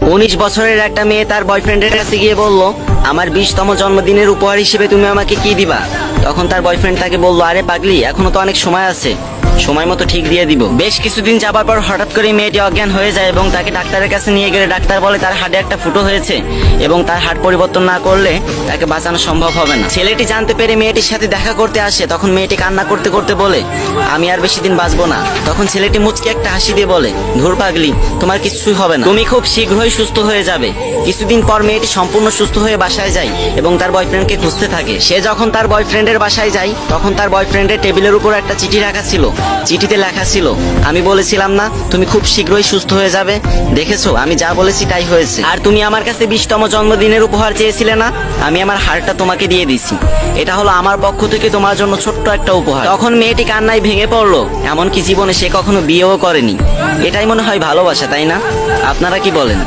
19 বছরের একটা মেয়ে তার বয়ফ্রেন্ডের কাছে গিয়ে বলল, আমার 20তম জন্মদিনের উপহার হিসেবে তুমি আমাকে কি দিবা? তখন তার বয়ফ্রেন্ড তাকে বলল, আরে পাগলি, এখনো তো অনেক সময় আছে, সময় মতো ঠিক দিয়ে দিব। বেশ কিছুদিন যাবার পর হঠাৎ করে মেয়েটি অজ্ঞান হয়ে যায় এবং তাকে ডাক্তারের কাছে নিয়ে গেলে ডাক্তার বলে তার হাড়ে একটা ফুটো হয়েছে এবং তার হাড় পরিবর্তন না করলে তাকে বাঁচানো সম্ভব হবে না। ছেলেটি জানতে পেরে মেয়েটির সাথে দেখা করতে আসে। তখন মেয়েটি কান্না করতে করতে বলে, আমি আর বেশি দিন বাঁচবো না। তখন ছেলেটি মুচকি একটা হাসি দিয়ে বলে, ধুর পাগলি, তোমার কিছুই হবে না, তুমি খুব শীঘ্রই সুস্থ হয়ে যাবে। কিছুদিন পর মেয়েটি সম্পূর্ণ সুস্থ হয়ে বাসায় যায় এবং তার বয়ফ্রেন্ডকে খুঁজতে থাকে। সে যখন তার বয়ফ্রেন্ডের বাসায় যায় তখন তার বয়ফ্রেন্ডের টেবিলের উপর একটা চিঠি রাখা ছিল। চিঠিতে লেখা ছিল, আমি বলেছিলাম না তুমি খুব শীঘ্রই সুস্থ হয়ে যাবে, দেখেছো আমি যা বলেছি তাই হয়েছে। আর তুমি আমার কাছে 20তম জন্মদিনের উপহার চেয়েছিলে না, আমি আমার হারটা তোমাকে দিয়ে দিছি। এটা হলো আমার পক্ষ থেকে তোমার জন্য ছোট্ট একটা উপহার। তখন মেয়েটি কান্নায় ভেঙে পড়লো। এমনকি জীবনে সে কখনো বিয়েও করেনি। এটাই মনে হয় ভালোবাসা, তাই না? আপনারা কি বলেন?